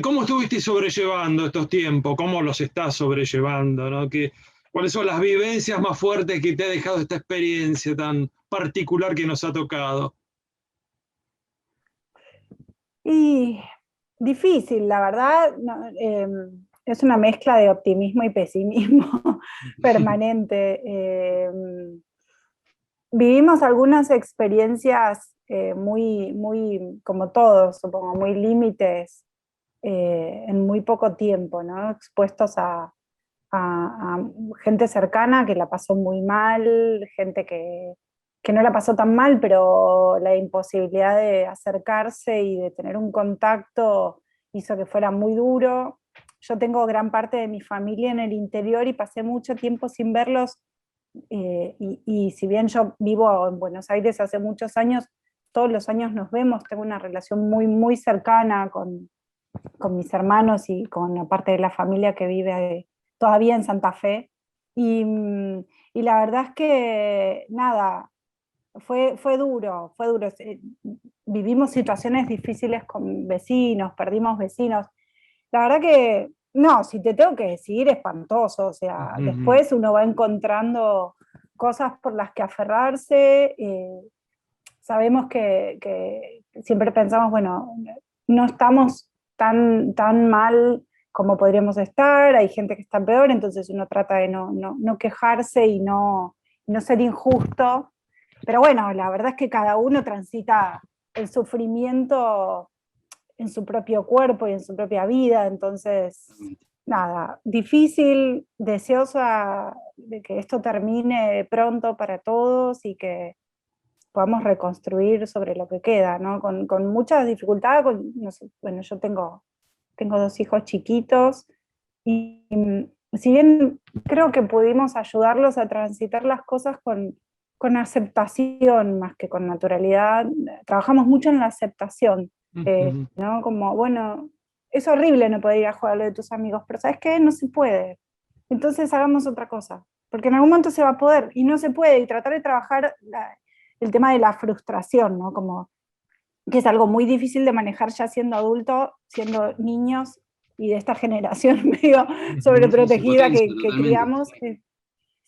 ¿Cómo estuviste sobrellevando estos tiempos? ¿Cómo los estás sobrellevando, ¿no? ¿Cuáles son las vivencias más fuertes que te ha dejado esta experiencia tan particular que nos ha tocado? Y difícil, la verdad, es una mezcla de optimismo y pesimismo permanente. Vivimos algunas experiencias muy, como todos, supongo, muy límites en muy poco tiempo, ¿no? Expuestos a gente cercana que la pasó muy mal, gente que no la pasó tan mal, pero la imposibilidad de acercarse y de tener un contacto hizo que fuera muy duro. Yo tengo gran parte de mi familia en el interior y pasé mucho tiempo sin verlos, y si bien yo vivo en Buenos Aires hace muchos años, todos los años nos vemos, tengo una relación muy, muy cercana con mis hermanos y con la parte de la familia que vive todavía en Santa Fe. Y, y la verdad es que nada, fue duro, fue duro. Vivimos situaciones difíciles con vecinos, perdimos vecinos. La verdad que, no, si te tengo que decir, espantoso. O sea, Ujú. después uno va encontrando cosas por las que aferrarse. Sabemos que siempre pensamos, bueno, no estamos tan mal como podríamos estar, hay gente que está peor, entonces uno trata de no quejarse y no ser injusto. Pero bueno, la verdad es que cada uno transita el sufrimiento en su propio cuerpo y en su propia vida, entonces, nada, difícil, deseosa de que esto termine pronto para todos y que podamos reconstruir sobre lo que queda, ¿no? Con muchas dificultades, no sé, bueno, yo tengo dos hijos chiquitos y si bien creo que pudimos ayudarlos a transitar las cosas con aceptación más que con naturalidad, trabajamos mucho en la aceptación, Ujú. ¿no? Como, bueno, es horrible no poder ir a jugar a lo de tus amigos, pero ¿sabes qué? No se puede. Entonces hagamos otra cosa, porque en algún momento se va a poder y no se puede, y tratar de trabajar el tema de la frustración, ¿no? Como que es algo muy difícil de manejar ya siendo adulto, siendo niños y de esta generación medio Ujú. Se sobreprotegida potencia que totalmente. criamos.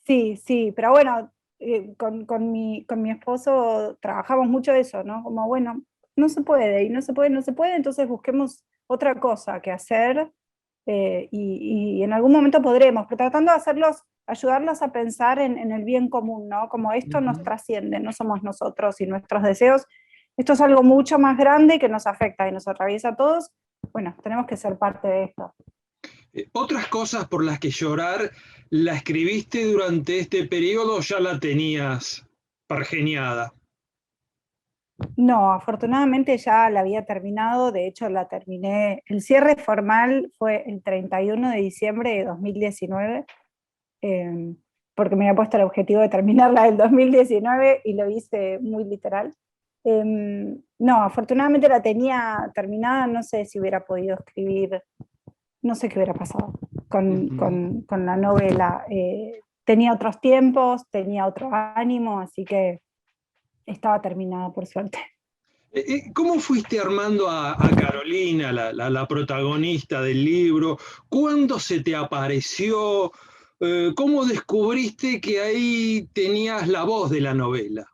Sí, sí, pero bueno, con mi esposo trabajamos mucho eso, ¿no? Como, bueno, no se puede, y no se puede, no se puede, entonces busquemos otra cosa que hacer, y en algún momento podremos, pero tratando de ayudarlos a pensar en el bien común, ¿no? Como esto nos Ujú. trasciende, no somos nosotros y nuestros deseos, esto es algo mucho más grande que nos afecta y nos atraviesa a todos, bueno, tenemos que ser parte de esto. ¿Otras cosas por las que llorar la escribiste durante este periodo o ya la tenías pergeniada? No, afortunadamente ya la había terminado, de hecho la terminé, el cierre formal fue el 31 de diciembre de 2019, eh, porque me había puesto el objetivo de terminarla del 2019 y lo hice muy literal. No, afortunadamente la tenía terminada, no sé si hubiera podido escribir, no sé qué hubiera pasado Ujú. con la novela. Tenía otros tiempos, tenía otro ánimo, así que estaba terminada por suerte. ¿Cómo fuiste armando a Carolina, la protagonista del libro? ¿Cuándo se te apareció? ¿Cómo descubriste que ahí tenías la voz de la novela?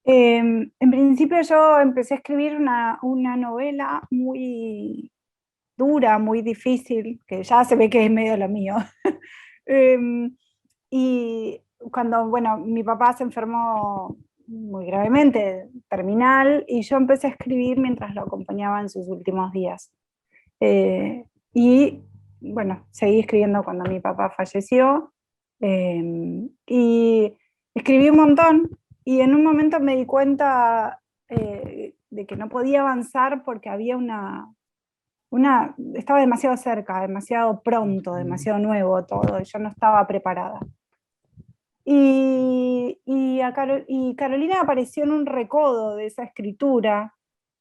En principio yo empecé a escribir una novela muy dura, muy difícil, que ya se ve que es medio lo mío. Em, y cuando, bueno, mi papá se enfermó muy gravemente, terminal, y yo empecé a escribir mientras lo acompañaba en sus últimos días. Y bueno, seguí escribiendo cuando mi papá falleció, y escribí un montón y en un momento me di cuenta de que no podía avanzar porque había estaba demasiado cerca, demasiado pronto, Ujú. demasiado nuevo todo, y yo no estaba preparada. Y Carolina apareció en un recodo de esa escritura.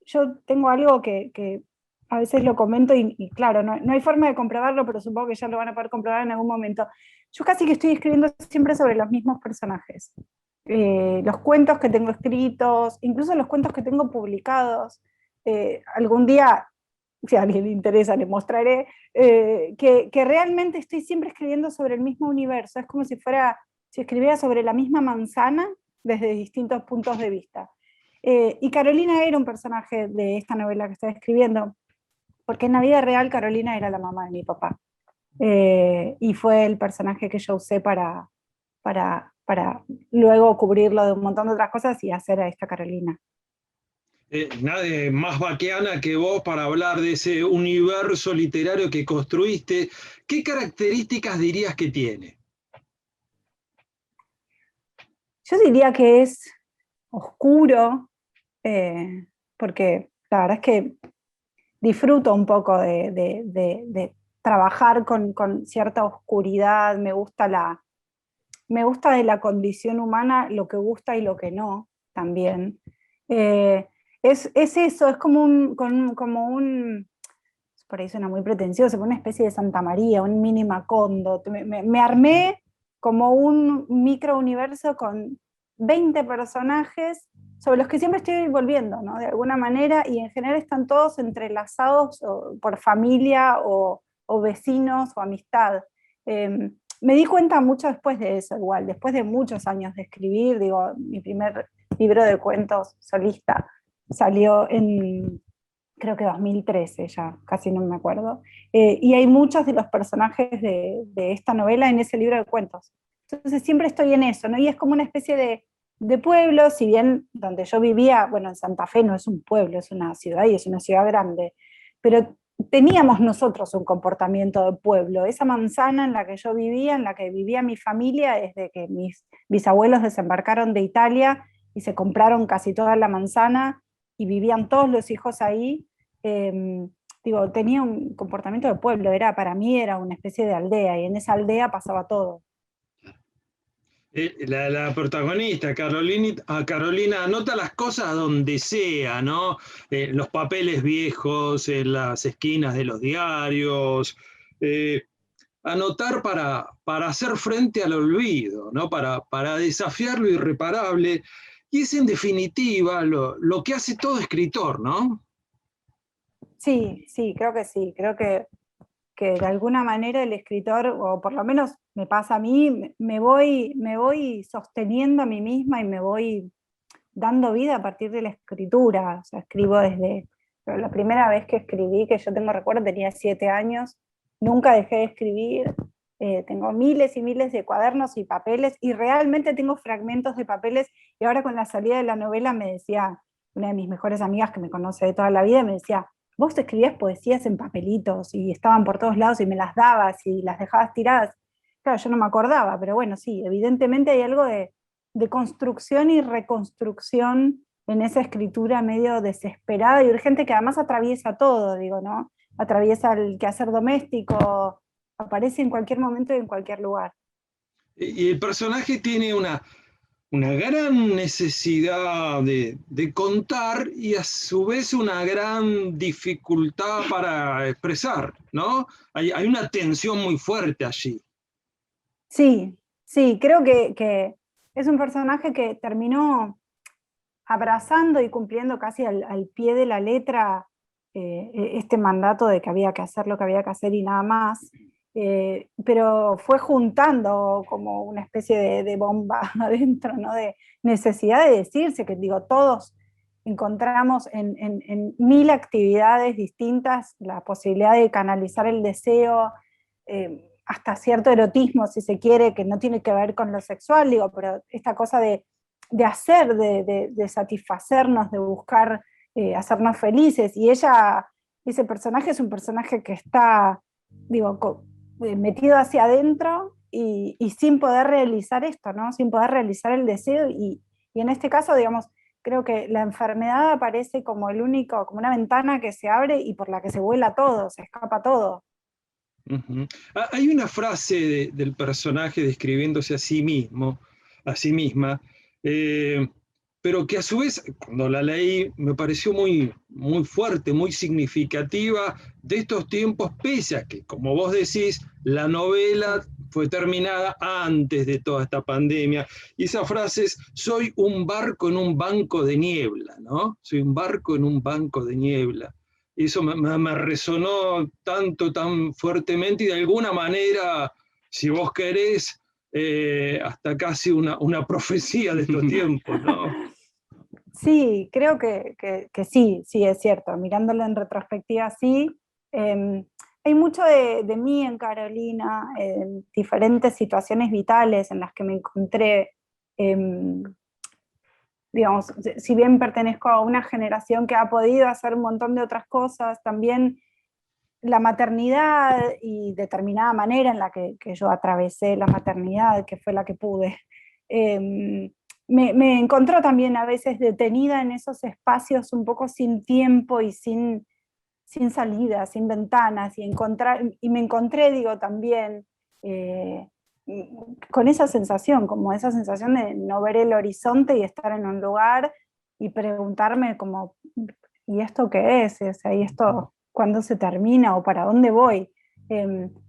Yo tengo algo que a veces lo comento y claro, no hay forma de comprobarlo, pero supongo que ya lo van a poder comprobar en algún momento. Yo casi que estoy escribiendo siempre sobre los mismos personajes. Los cuentos que tengo escritos, incluso los cuentos que tengo publicados. Algún día si a alguien le interesa, le mostraré, que realmente estoy siempre escribiendo sobre el mismo universo. Es como si escribiera sobre la misma manzana desde distintos puntos de vista. Y Carolina era un personaje de esta novela que estoy escribiendo, porque en la vida real Carolina era la mamá de mi papá. Y fue el personaje que yo usé para luego cubrirlo de un montón de otras cosas y hacer a esta Carolina. Nadie más vaquiana que vos para hablar de ese universo literario que construiste. ¿Qué características dirías que tiene? Yo diría que es oscuro, porque la verdad es que disfruto un poco de trabajar con cierta oscuridad, me gusta de la condición humana lo que gusta y lo que no, también. Es eso, es como por ahí suena muy pretencioso, como una especie de Santa María, un mini Macondo. Me armé como un microuniverso con 20 personajes sobre los que siempre estoy volviendo, ¿no? De alguna manera, y en general están todos entrelazados por familia o vecinos o amistad. Me di cuenta mucho después de eso, igual, después de muchos años de escribir, digo, mi primer libro de cuentos solista salió en, creo que 2013, ya casi no me acuerdo, y hay muchos de los personajes de esta novela en ese libro de cuentos. Entonces siempre estoy en eso, ¿no? Y es como una especie de pueblo, si bien donde yo vivía, bueno, en Santa Fe no es un pueblo, es una ciudad y es una ciudad grande, pero teníamos nosotros un comportamiento de pueblo. Esa manzana en la que yo vivía, en la que vivía mi familia, desde que mis bisabuelos desembarcaron de Italia y se compraron casi toda la manzana y vivían todos los hijos ahí, digo, tenía un comportamiento de pueblo, para mí era una especie de aldea, y en esa aldea pasaba todo. La protagonista, Carolina, anota las cosas donde sea, ¿no? Los papeles viejos, en las esquinas de los diarios. Anotar para hacer frente al olvido, ¿no? Para desafiar lo irreparable. Y es en definitiva lo que hace todo escritor, ¿no? Sí, sí, creo que sí. Creo que de alguna manera el escritor, o por lo menos me pasa a mí, me voy sosteniendo a mí misma y me voy dando vida a partir de la escritura. O sea, escribo desde la primera vez que escribí, que yo tengo recuerdo, tenía 7 años, nunca dejé de escribir. Tengo miles y miles de cuadernos y papeles, y realmente tengo fragmentos de papeles, y ahora con la salida de la novela me decía una de mis mejores amigas que me conoce de toda la vida, me decía, vos escribías poesías en papelitos y estaban por todos lados y me las dabas y las dejabas tiradas. Claro, yo no me acordaba, pero bueno, sí, evidentemente hay algo de construcción y reconstrucción en esa escritura medio desesperada y urgente, que además atraviesa todo, digo, ¿no? Atraviesa el quehacer doméstico, aparece en cualquier momento y en cualquier lugar. Y el personaje tiene una gran necesidad de contar y a su vez una gran dificultad para expresar, ¿no? Hay una tensión muy fuerte allí. Sí, sí, creo que es un personaje que terminó abrazando y cumpliendo casi al pie de la letra este mandato de que había que hacer lo que había que hacer y nada más, pero fue juntando como una especie de bomba adentro, ¿no? De necesidad de decirse, que digo, todos encontramos en mil actividades distintas la posibilidad de canalizar el deseo, hasta cierto erotismo, si se quiere, que no tiene que ver con lo sexual, digo, pero esta cosa de hacer, de satisfacernos, de buscar hacernos felices. Y ese personaje es un personaje que está, digo, metido hacia adentro y sin poder realizar esto, ¿no? Sin poder realizar el deseo. Y en este caso, digamos, creo que la enfermedad aparece como como una ventana que se abre y por la que se vuela todo, se escapa todo. Uh-huh. Hay una frase del personaje describiéndose a sí mismo, a sí misma, eh, pero que a su vez, cuando la leí, me pareció muy fuerte, muy significativa de estos tiempos, pese a que, como vos decís, la novela fue terminada antes de toda esta pandemia. Y esa frase es, soy un barco en un banco de niebla, ¿no? Soy un barco en un banco de niebla. y eso me resonó tanto, tan fuertemente, y de alguna manera, si vos querés, hasta casi una profecía de estos tiempos, ¿no? Sí, creo que sí, sí, es cierto. Mirándolo en retrospectiva, sí. Eh, Hay mucho de mí en Carolina, en diferentes situaciones vitales en las que me encontré. eh, digamos, si bien pertenezco a una generación que ha podido hacer un montón de otras cosas, también la maternidad y determinada manera en la que yo atravesé la maternidad, que fue la que pude, eh, me encontró también a veces detenida en esos espacios un poco sin tiempo y sin salida, sin ventanas, y me encontré, digo, también eh, con esa sensación, como esa sensación de no ver el horizonte y estar en un lugar y preguntarme como, ¿y esto qué es? O sea, ¿y esto cuándo se termina o para dónde voy?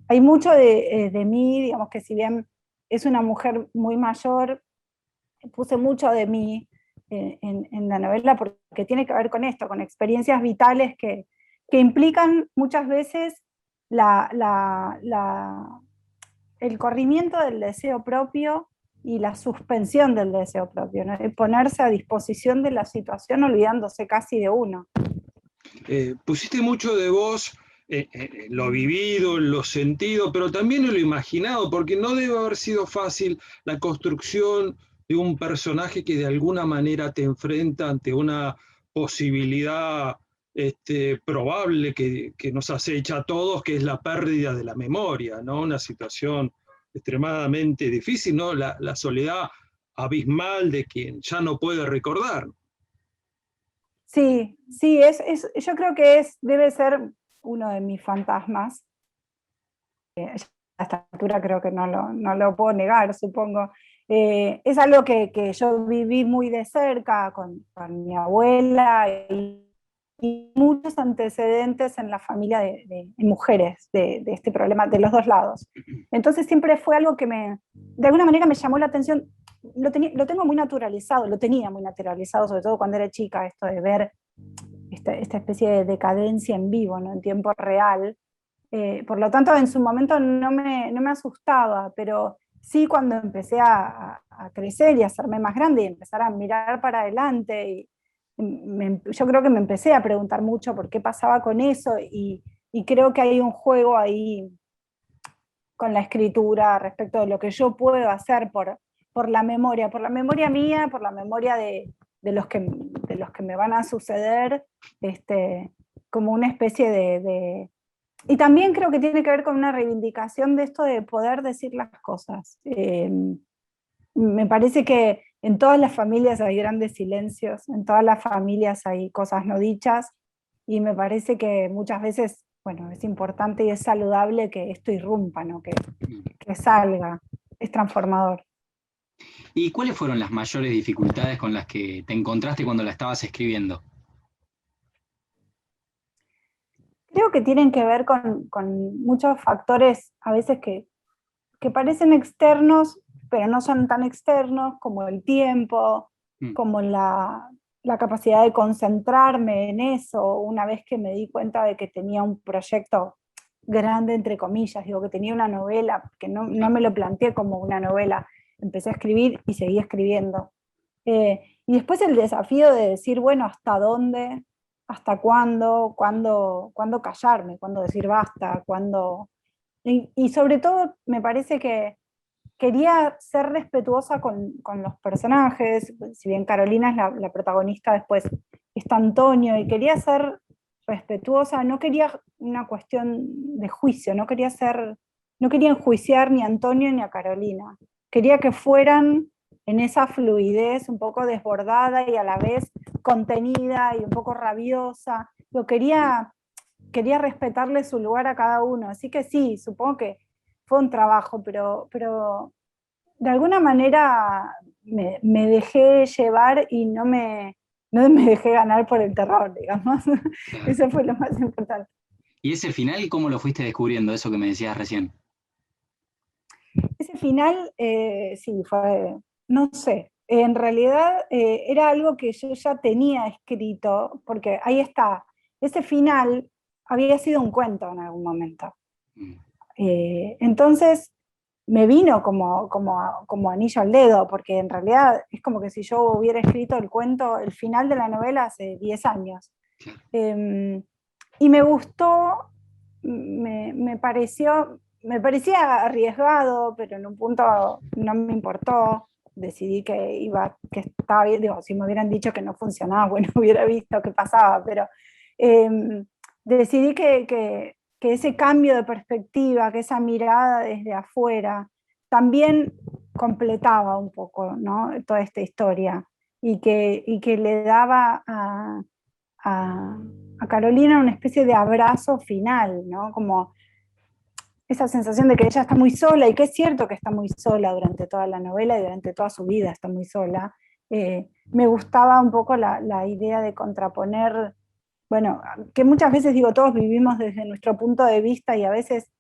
Hay mucho de mí, digamos que si bien es una mujer muy mayor, puse mucho de mí en la novela porque tiene que ver con esto, con experiencias vitales que implican muchas veces el corrimiento del deseo propio y la suspensión del deseo propio, ¿no? El ponerse a disposición de la situación olvidándose casi de uno. Pusiste mucho de vos, lo vivido, lo sentido, pero también en lo imaginado, porque no debe haber sido fácil la construcción de un personaje que de alguna manera te enfrenta ante una posibilidad probable que nos acecha a todos, que es la pérdida de la memoria, ¿no? Una situación extremadamente difícil, ¿no? La soledad abismal de quien ya no puede recordar. Sí, sí, yo creo que debe ser uno de mis fantasmas. A esta altura creo que no lo puedo negar, supongo. Es algo que yo viví muy de cerca con mi abuela y muchos antecedentes en la familia de mujeres de este problema de los dos lados. Entonces siempre fue algo que de alguna manera me llamó la atención. Lo tengo muy naturalizado, lo tenía muy naturalizado, sobre todo cuando era chica, esto de ver esta especie de decadencia en vivo, ¿no? En tiempo real. Por lo tanto, en su momento no me asustaba, pero sí cuando empecé a crecer y a hacerme más grande y empezar a mirar para adelante, yo creo que me empecé a preguntar mucho por qué pasaba con eso y creo que hay un juego ahí con la escritura respecto de lo que yo puedo hacer por la memoria mía, por la memoria de los que me van a suceder, como una especie y también creo que tiene que ver con una reivindicación de esto de poder decir las cosas. Me parece que en todas las familias hay grandes silencios, en todas las familias hay cosas no dichas, y me parece que muchas veces, bueno, es importante y es saludable que esto irrumpa, ¿no? Que salga, es transformador. ¿Y cuáles fueron las mayores dificultades con las que te encontraste cuando la estabas escribiendo? Creo que tienen que ver con muchos factores a veces que parecen externos, pero no son tan externos, como el tiempo, como la capacidad de concentrarme en eso, una vez que me di cuenta de que tenía un proyecto grande, entre comillas, digo que tenía una novela, que no me lo planteé como una novela, empecé a escribir y seguí escribiendo. Y después el desafío de decir, bueno, ¿hasta dónde? ¿Hasta cuándo? ¿Cuándo callarme? ¿Cuándo decir basta? ¿Cuándo? Y sobre todo me parece que quería ser respetuosa con los personajes, si bien Carolina es la protagonista, después está Antonio, y quería ser respetuosa, no quería una cuestión de juicio, no quería enjuiciar ni a Antonio ni a Carolina, quería que fueran en esa fluidez un poco desbordada y a la vez contenida y un poco rabiosa. Quería respetarle su lugar a cada uno, así que sí, supongo que fue un trabajo, pero de alguna manera me dejé llevar y no me dejé ganar por el terror, digamos. Eso fue lo más importante. ¿Y ese final cómo lo fuiste descubriendo, eso que me decías recién? Ese final, sí, fue, no sé, en realidad era algo que yo ya tenía escrito, porque ahí está, ese final había sido un cuento en algún momento. Mm. Entonces me vino como anillo al dedo, porque en realidad es como que si yo hubiera escrito el cuento, el final de la novela hace 10 años. Y me gustó, me parecía arriesgado, pero en un punto no me importó. Decidí que estaba bien. Digo, si me hubieran dicho que no funcionaba, bueno, hubiera visto qué pasaba, pero decidí que ese cambio de perspectiva, que esa mirada desde afuera, también completaba un poco, ¿no?, toda esta historia, y que le daba a Carolina una especie de abrazo final, ¿no? Como esa sensación de que ella está muy sola, y que es cierto que está muy sola durante toda la novela y durante toda su vida está muy sola. Me gustaba un poco la idea de contraponer, bueno, que muchas veces digo, todos vivimos desde nuestro punto de vista y a veces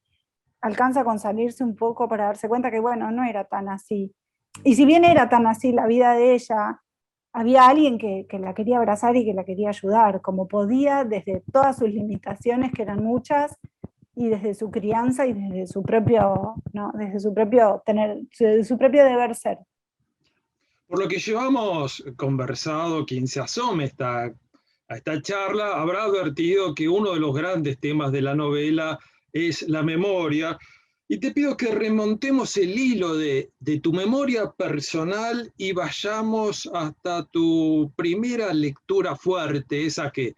alcanza con salirse un poco para darse cuenta que, bueno, no era tan así. Y si bien era tan así la vida de ella, había alguien que la quería abrazar y que la quería ayudar, como podía, desde todas sus limitaciones, que eran muchas, y desde su crianza y desde su propio, ¿no?, desde su propio deber ser. Por lo que llevamos conversado, quien se asome a esta charla habrá advertido que uno de los grandes temas de la novela es la memoria. Y te pido que remontemos el hilo de tu memoria personal y vayamos hasta tu primera lectura fuerte, esa que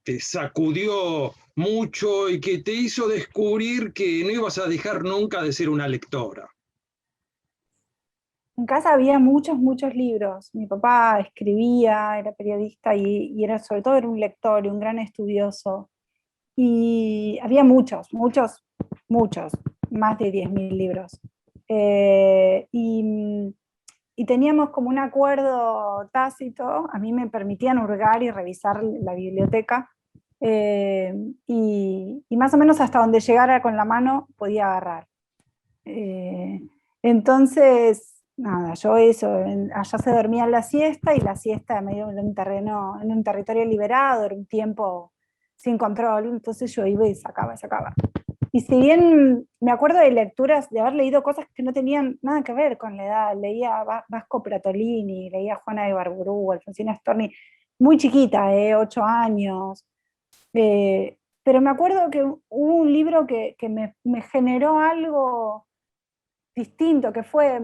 te sacudió mucho y que te hizo descubrir que no ibas a dejar nunca de ser una lectora. En casa había muchos libros. Mi papá escribía, era periodista y era, sobre todo, era un lector y un gran estudioso. Y había muchos, más de 10.000 libros. Y teníamos como un acuerdo tácito, a mí me permitían hurgar y revisar la biblioteca, y más o menos hasta donde llegara con la mano podía agarrar. Entonces, nada, yo eso, allá se dormía en la siesta, y la siesta medio en un territorio liberado, era un tiempo sin control, entonces yo iba y sacaba. Y si bien me acuerdo de lecturas, de haber leído cosas que no tenían nada que ver con la edad, leía Vasco Pratolini, leía Juana de Barburú, Alfonsina Storni, muy chiquita, 8 años, pero me acuerdo que hubo un libro que me generó algo distinto, que fue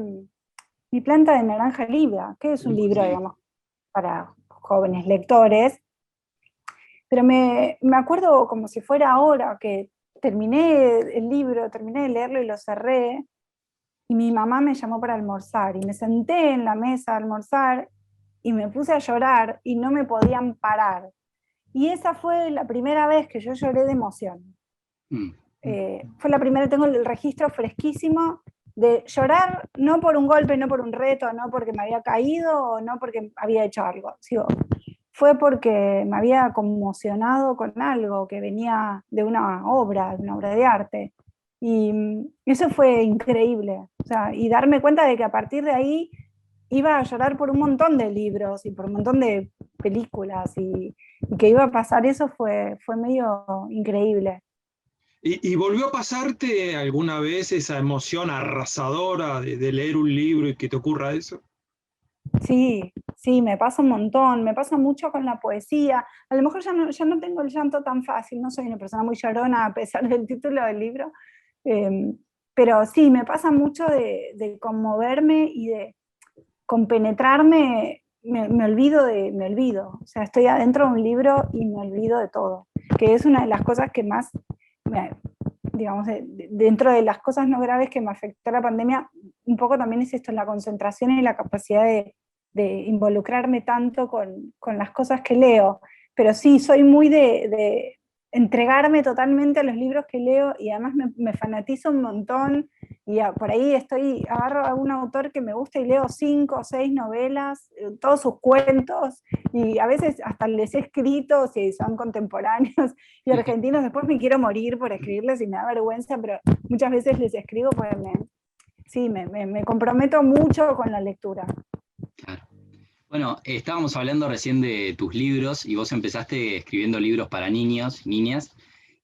Mi planta de naranja libra, que es un libro, digamos, para jóvenes lectores, pero me acuerdo como si fuera ahora, que terminé el libro, terminé de leerlo y lo cerré, y mi mamá me llamó para almorzar, y me senté en la mesa a almorzar, y me puse a llorar, y no me podían parar. Y esa fue la primera vez que yo lloré de emoción. Fue la primera, tengo el registro fresquísimo de llorar, no por un golpe, no por un reto, no porque me había caído, o no porque había hecho algo. Fue porque me había conmocionado con algo que venía de una obra de arte. Y eso fue increíble. O sea, y darme cuenta de que a partir de ahí iba a llorar por un montón de libros y por un montón de películas, y que iba a pasar eso fue medio increíble. ¿Y volvió a pasarte alguna vez esa emoción arrasadora de leer un libro y que te ocurra eso? Sí, me pasa un montón, me pasa mucho con la poesía. A lo mejor ya no tengo el llanto tan fácil, no soy una persona muy llorona a pesar del título del libro, pero sí, me pasa mucho de conmoverme y de compenetrarme, me olvido. O sea, estoy adentro de un libro y me olvido de todo, que es una de las cosas que más, digamos, dentro de las cosas no graves que me afectó la pandemia, un poco también es esto, la concentración y la capacidad de involucrarme tanto con las cosas que leo. Pero sí, soy muy de entregarme totalmente a los libros que leo, y además me fanatizo un montón, y por ahí agarro a un autor que me gusta y leo 5 o 6 novelas, todos sus cuentos, y a veces hasta les he escrito, si son contemporáneos y argentinos, después me quiero morir por escribirles y me da vergüenza, pero muchas veces les escribo porque me comprometo mucho con la lectura. Claro. Bueno, estábamos hablando recién de tus libros y vos empezaste escribiendo libros para niños y niñas.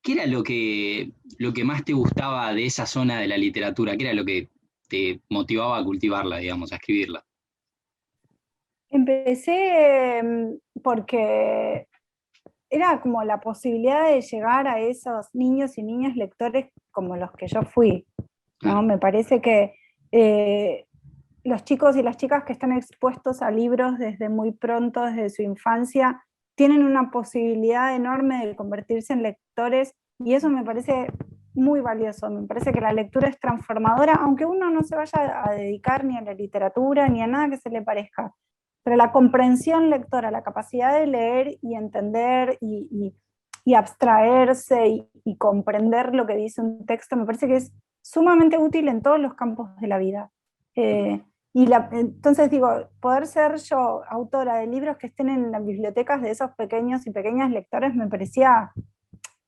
¿Qué era lo que más te gustaba de esa zona de la literatura? ¿Qué era lo que te motivaba a cultivarla, digamos, a escribirla? Empecé porque era como la posibilidad de llegar a esos niños y niñas lectores como los que yo fui, ¿no? Claro. Me parece que eh, los chicos y las chicas que están expuestos a libros desde muy pronto, desde su infancia, tienen una posibilidad enorme de convertirse en lectores y eso me parece muy valioso. Me parece que la lectura es transformadora, aunque uno no se vaya a dedicar ni a la literatura ni a nada que se le parezca. Pero la comprensión lectora, la capacidad de leer y entender y abstraerse y comprender lo que dice un texto, me parece que es sumamente útil en todos los campos de la vida. Eh, entonces digo, poder ser yo autora de libros que estén en las bibliotecas de esos pequeños y pequeñas lectores me parecía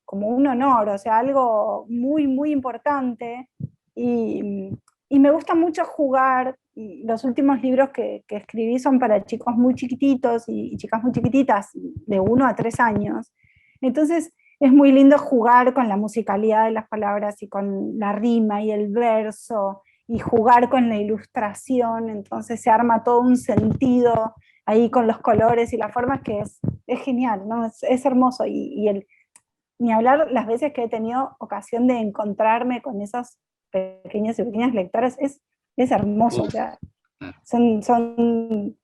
como un honor, o sea, algo muy, muy importante. Y, y me gusta mucho jugar. Los últimos libros que escribí son para chicos muy chiquititos y chicas muy chiquititas, de 1 a 3 años. Entonces es muy lindo jugar con la musicalidad de las palabras y con la rima y el verso y jugar con la ilustración, entonces se arma todo un sentido ahí con los colores y las formas que es genial, ¿no? Es hermoso ni hablar las veces que he tenido ocasión de encontrarme con esos pequeños y pequeñas lectores, es hermoso, o Uf, sea, claro. son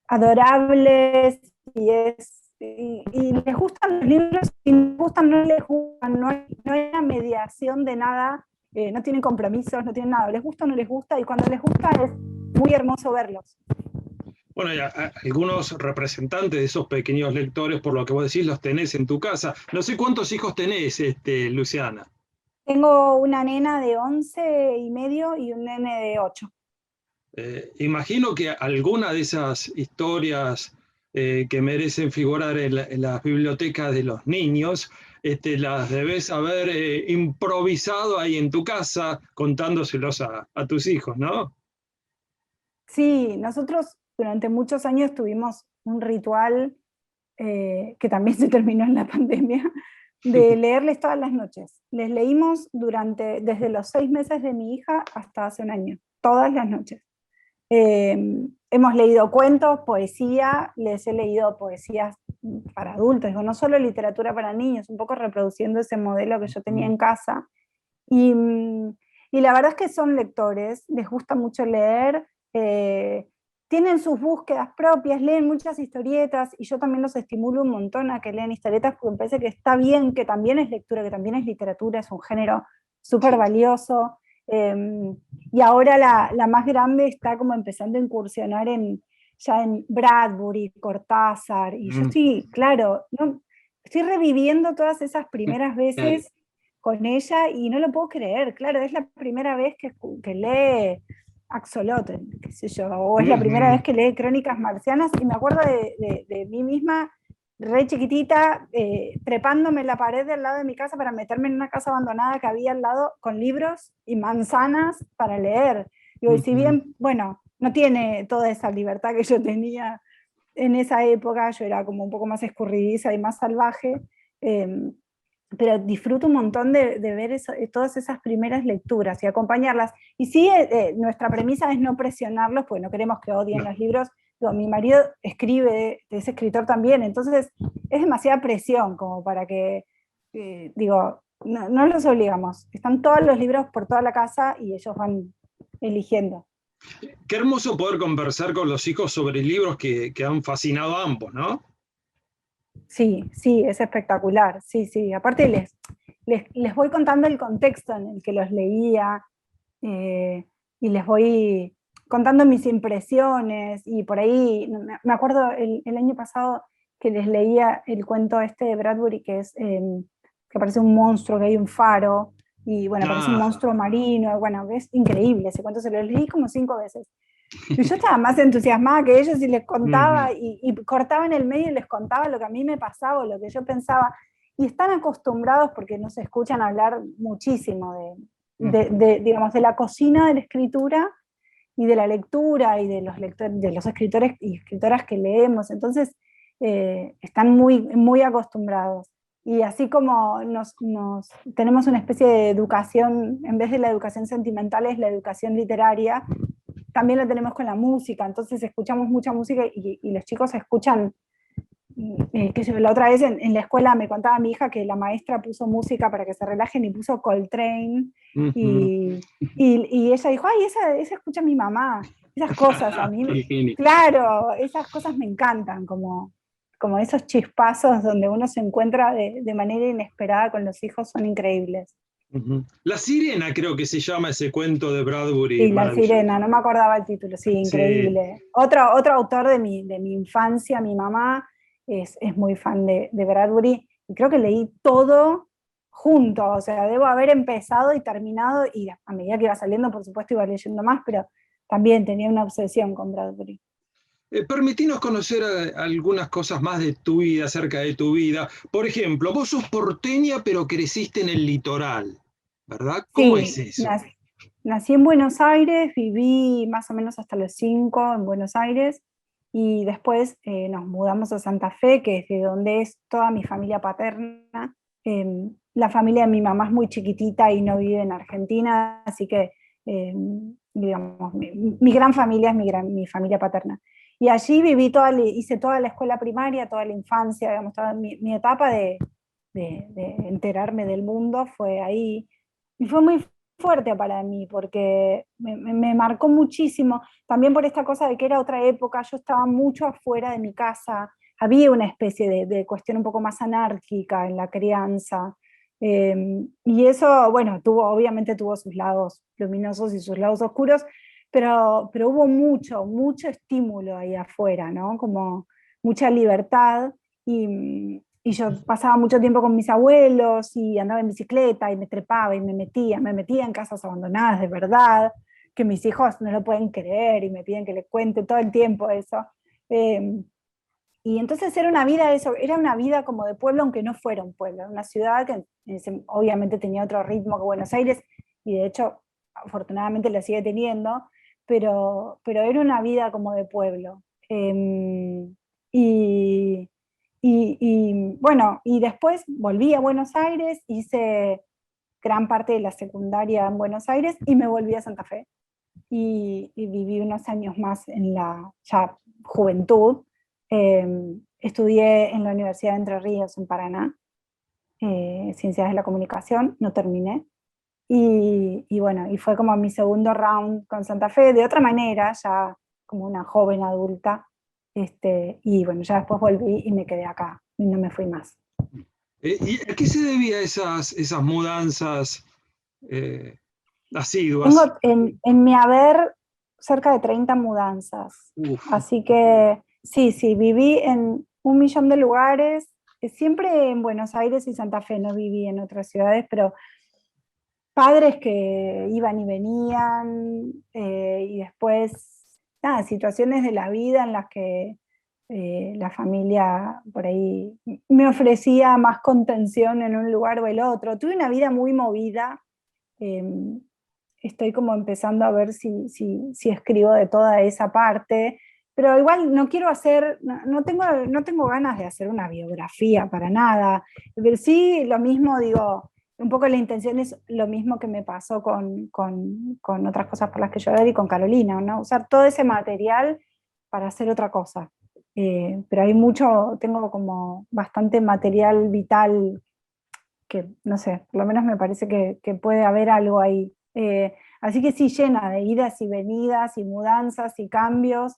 adorables y les gustan los libros, y les gustan, no les gustan, no hay una mediación de nada, no tienen compromisos, no tienen nada, les gusta o no les gusta, y cuando les gusta es muy hermoso verlos. Bueno, algunos representantes de esos pequeños lectores, por lo que vos decís, los tenés en tu casa. No sé cuántos hijos tenés, Luciana. Tengo una nena de 11 y medio y un nene de 8. Imagino que alguna de esas historias que merecen figurar en las bibliotecas de los niños, las debes haber improvisado ahí en tu casa contándoselos a tus hijos, ¿no? Sí, nosotros durante muchos años tuvimos un ritual que también se terminó en la pandemia, de leerles todas las noches. Les leímos desde los 6 meses de mi hija hasta hace un año, todas las noches. Hemos leído cuentos, poesía, les he leído poesías para adultos, no solo literatura para niños, un poco reproduciendo ese modelo que yo tenía en casa. Y, y la verdad es que son lectores, les gusta mucho leer, eh, tienen sus búsquedas propias, leen muchas historietas, y yo también los estimulo un montón a que lean historietas, porque me parece que está bien, que también es lectura, que también es literatura, es un género súper Sí. valioso. Y ahora la más grande está como empezando a incursionar ya en Bradbury, Cortázar, y yo estoy, claro, no, estoy reviviendo todas esas primeras Claro. veces con ella y no lo puedo creer, claro, es la primera vez que lee Axolotl, qué sé yo, o es la primera vez que lee Crónicas Marcianas, y me acuerdo de mí misma, re chiquitita, trepándome en la pared del lado de mi casa para meterme en una casa abandonada que había al lado con libros y manzanas para leer. Digo, y si bien, bueno, no tiene toda esa libertad que yo tenía en esa época, yo era como un poco más escurridiza y más salvaje, eh, pero disfruto un montón de ver todas esas primeras lecturas y acompañarlas. Y sí, nuestra premisa es no presionarlos, porque no queremos que odien No. los libros. Digo, mi marido escribe, es escritor también, entonces es demasiada presión como para que, digo, no los obligamos. Están todos los libros por toda la casa y ellos van eligiendo. Qué hermoso poder conversar con los hijos sobre libros que han fascinado a ambos, ¿no? Sí, sí, es espectacular. Sí, sí. Aparte les voy contando el contexto en el que los leía, eh, y les voy contando mis impresiones, y por ahí, me acuerdo el año pasado que les leía el cuento este de Bradbury, que parece un monstruo, que hay un faro, y bueno, parece un Ah, monstruo marino, bueno, es increíble, ese cuento se lo leí como 5 veces. Y yo estaba más entusiasmada que ellos y les contaba, y cortaba en el medio y les contaba lo que a mí me pasaba, o lo que yo pensaba. Y están acostumbrados, porque nos escuchan hablar muchísimo digamos, de la cocina de la escritura, de la lectura y de los lectores, de los escritores y escritoras que leemos. Entonces, están muy, muy acostumbrados. Y así como tenemos una especie de educación, en vez de la educación sentimental, es la educación literaria, también la tenemos con la música. Entonces escuchamos mucha música y los chicos escuchan. La otra vez en la escuela me contaba mi hija que la maestra puso música para que se relajen y puso Coltrane, y ella dijo, ay, esa escucha mi mamá. Esas cosas a mí, claro, esas cosas me encantan, como esos chispazos donde uno se encuentra de manera inesperada con los hijos, son increíbles. La Sirena creo que se llama ese cuento de Bradbury. Sí, La Sirena, no me acordaba el título, sí, increíble. Sí. Otro autor de mi infancia, mi mamá, es muy fan de Bradbury, y creo que leí todo junto, o sea, debo haber empezado y terminado, y a medida que iba saliendo, por supuesto, iba leyendo más, pero también tenía una obsesión con Bradbury. Permitinos conocer algunas cosas más de tu vida, acerca de tu vida. Por ejemplo, vos sos porteña, pero creciste en el litoral, ¿verdad? ¿Cómo es eso? Nací en Buenos Aires, viví más o menos hasta los 5 en Buenos Aires, y después nos mudamos a Santa Fe, que es de donde es toda mi familia paterna. La familia de mi mamá es muy chiquitita y no vive en Argentina, así que, digamos, mi gran familia es mi familia paterna. Y allí hice toda la escuela primaria, toda la infancia, digamos, toda mi etapa de enterarme del mundo fue ahí. Y fue muy fuerte para mí, porque me marcó muchísimo, también por esta cosa de que era otra época, yo estaba mucho afuera de mi casa, había una especie de cuestión un poco más anárquica en la crianza, y eso, bueno, obviamente tuvo sus lados luminosos y sus lados oscuros, pero hubo mucho estímulo ahí afuera, ¿no? Como mucha libertad, y yo pasaba mucho tiempo con mis abuelos y andaba en bicicleta y me trepaba y me metía en casas abandonadas de verdad, que mis hijos no lo pueden creer y me piden que les cuente todo el tiempo eso. Y entonces era una vida como de pueblo, aunque no fuera un pueblo, una ciudad que obviamente tenía otro ritmo que Buenos Aires, y de hecho afortunadamente la sigue teniendo, pero era una vida como de pueblo. Bueno, y después volví a Buenos Aires, hice gran parte de la secundaria en Buenos Aires y me volví a Santa Fe. Y viví unos años más en la ya juventud. Estudié en la Universidad de Entre Ríos, en Paraná, Ciencias de la Comunicación, no terminé. Y bueno, y fue como mi segundo round con Santa Fe, de otra manera, ya como una joven adulta. Y bueno, ya después volví y me quedé acá, y no me fui más. ¿Y a qué se debía esas mudanzas asiduas? Tengo en mi haber cerca de 30 mudanzas. Uf. Así que sí, viví en 1.000.000 de lugares, siempre en Buenos Aires y Santa Fe, no viví en otras ciudades, pero padres que iban y venían, y después, nada, situaciones de la vida en las que la familia por ahí me ofrecía más contención en un lugar o el otro. Tuve una vida muy movida. Estoy como empezando a ver si escribo de toda esa parte, pero igual no quiero no tengo ganas de hacer una biografía para nada. Pero sí, lo mismo, digo, un poco la intención es lo mismo que me pasó con otras cosas por las que lloré y con Carolina, ¿no? Usar todo ese material para hacer otra cosa. Pero hay tengo como bastante material vital que, no sé, por lo menos me parece que puede haber algo ahí. Así que sí, llena de idas y venidas y mudanzas y cambios.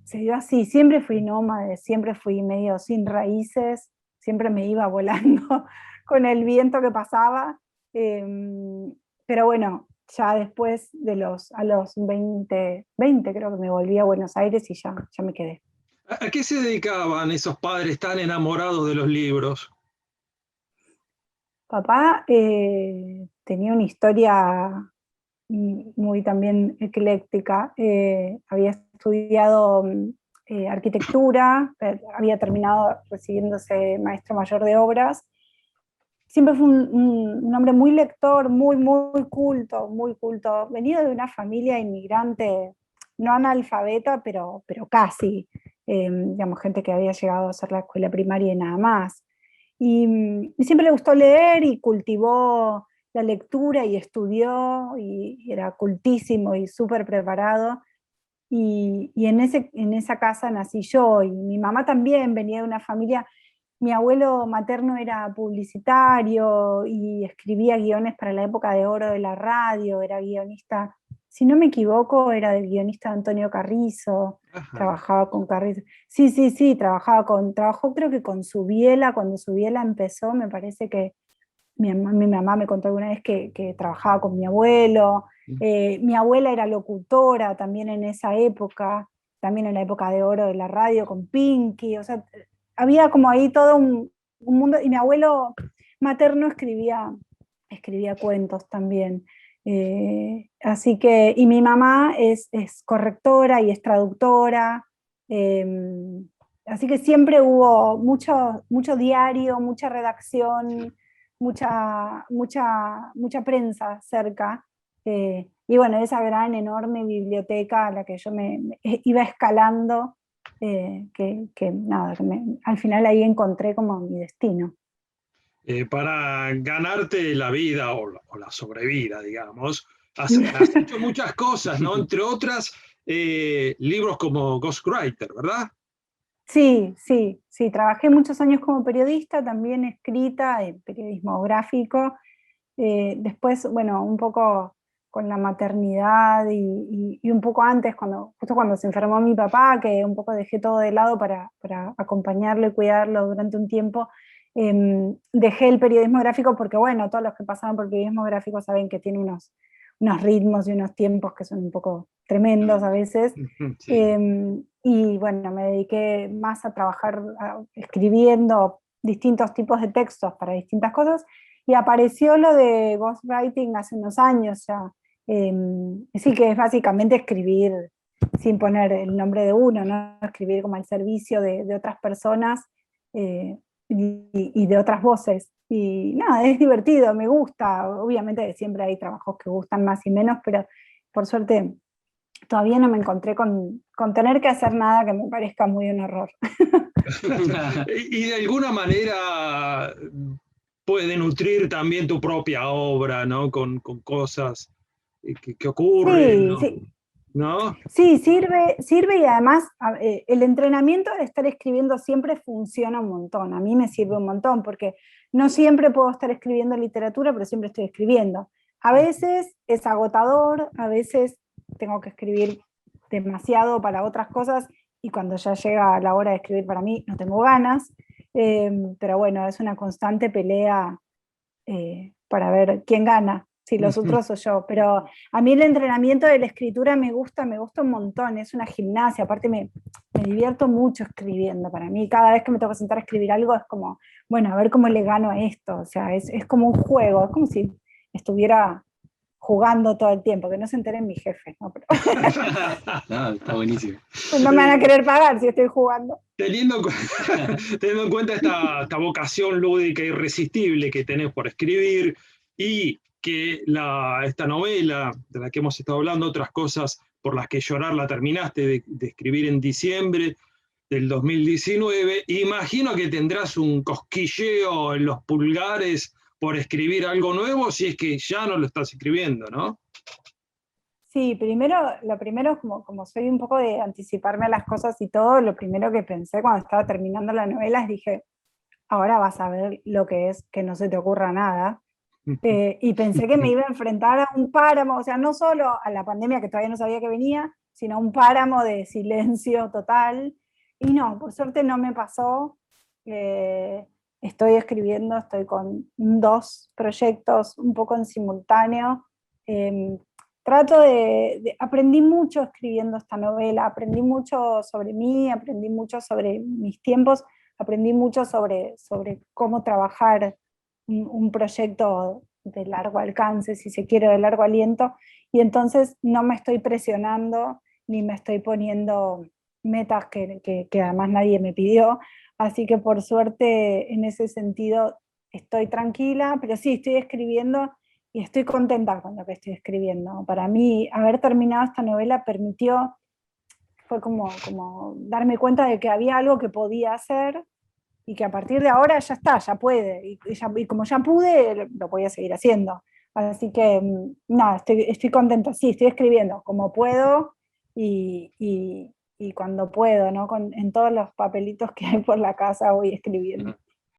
Se dio así, siempre fui nómade, siempre fui medio sin raíces, siempre me iba volando con el viento que pasaba. Pero bueno, ya después a los 20 creo que me volví a Buenos Aires y ya me quedé. ¿A qué se dedicaban esos padres tan enamorados de los libros? Papá tenía una historia muy también ecléctica. Había estudiado arquitectura, había terminado recibiéndose maestro mayor de obras. Siempre fue un hombre muy lector, muy culto, venido de una familia inmigrante no analfabeta, pero casi, digamos, gente que había llegado a hacer la escuela primaria y nada más. Y siempre le gustó leer y cultivó la lectura y estudió y era cultísimo y súper preparado. Y en esa casa nací yo, y mi mamá también venía de una familia. Mi abuelo materno era publicitario y escribía guiones para la época de oro de la radio, era guionista, si no me equivoco, era del guionista Antonio Carrizo, Ajá. trabajaba con Carrizo. Sí, sí, sí, trabajó creo que con Subiela, cuando Subiela empezó, me parece que mi mamá me contó alguna vez que trabajaba con mi abuelo. Mi abuela era locutora también en esa época, también en la época de oro de la radio con Pinky, o sea, había como ahí todo un mundo, y mi abuelo materno escribía cuentos también. Así que, y mi mamá es correctora y es traductora, eh, así que siempre hubo mucho diario, mucha redacción, mucha prensa cerca. Y bueno, esa gran, enorme biblioteca a la que yo me iba escalando, nada, al final ahí encontré como mi destino. Para ganarte la vida o la sobrevida, digamos, has hecho muchas cosas, ¿no? Entre otras, libros como Ghostwriter, ¿verdad? Sí, sí, sí, trabajé muchos años como periodista, también escrita, en periodismo gráfico. Después, bueno, un poco con la maternidad y un poco antes, justo cuando se enfermó mi papá, que un poco dejé todo de lado para acompañarlo y cuidarlo durante un tiempo, dejé el periodismo gráfico porque, bueno, todos los que pasaron por periodismo gráfico saben que tiene unos ritmos y unos tiempos que son un poco tremendos a veces. Sí. Y bueno, me dediqué más a trabajar escribiendo distintos tipos de textos para distintas cosas, y apareció lo de ghostwriting hace unos años ya. Sí, que es básicamente escribir sin poner el nombre de uno, ¿no? Escribir como al servicio de otras personas, eh, y de otras voces. Y nada, es divertido, me gusta. Obviamente siempre hay trabajos que gustan más y menos, pero por suerte todavía no me encontré con tener que hacer nada que me parezca muy un horror. Y de alguna manera puede nutrir también tu propia obra, ¿no? Con cosas que ocurren, Sí, ¿no? sí, ¿No? sí, sirve, y además el entrenamiento de estar escribiendo siempre funciona un montón. A mí me sirve un montón porque no siempre puedo estar escribiendo literatura, pero siempre estoy escribiendo. A veces es agotador, a veces tengo que escribir demasiado para otras cosas, y cuando ya llega la hora de escribir para mí no tengo ganas. Pero bueno, es una constante pelea para ver quién gana, si los otros o yo. Pero a mí el entrenamiento de la escritura me gusta un montón, es una gimnasia, aparte me divierto mucho escribiendo. Para mí, cada vez que me tengo que sentar a escribir algo es como, bueno, a ver cómo le gano a esto, o sea, es como un juego, es como si estuviera jugando todo el tiempo, que no se enteren mis jefes, ¿no? Pero No, está buenísimo. no me van a querer pagar si estoy jugando. Teniendo, teniendo en cuenta esta vocación lúdica irresistible que tenés por escribir y que esta novela de la que hemos estado hablando, otras cosas por las que llorar, la terminaste de escribir en diciembre del 2019, imagino que tendrás un cosquilleo en los pulgares por escribir algo nuevo si es que ya no lo estás escribiendo, ¿no? Sí, lo primero, como soy un poco de anticiparme a las cosas y todo, lo primero que pensé cuando estaba terminando la novela es, dije, ahora vas a ver lo que es que no se te ocurra nada. Y pensé que me iba a enfrentar a un páramo, o sea, no solo a la pandemia que todavía no sabía que venía, sino a un páramo de silencio total. Y no, por suerte no me pasó. Eh, Estoy escribiendo, estoy con dos proyectos un poco en simultáneo. Eh, Aprendí mucho escribiendo esta novela, aprendí mucho sobre mí, aprendí mucho sobre mis tiempos, aprendí mucho sobre cómo trabajar un proyecto de largo alcance, si se quiere, de largo aliento, y entonces no me estoy presionando ni me estoy poniendo metas que además nadie me pidió, así que por suerte en ese sentido estoy tranquila, pero sí, estoy escribiendo y estoy contenta con lo que estoy escribiendo. Para mí, haber terminado esta novela permitió fue como darme cuenta de que había algo que podía hacer y que a partir de ahora ya está, ya puede. Y como ya pude, lo podía seguir haciendo. Así que, nada, estoy contenta, sí, estoy escribiendo como puedo y cuando puedo, ¿no? En todos los papelitos que hay por la casa voy escribiendo.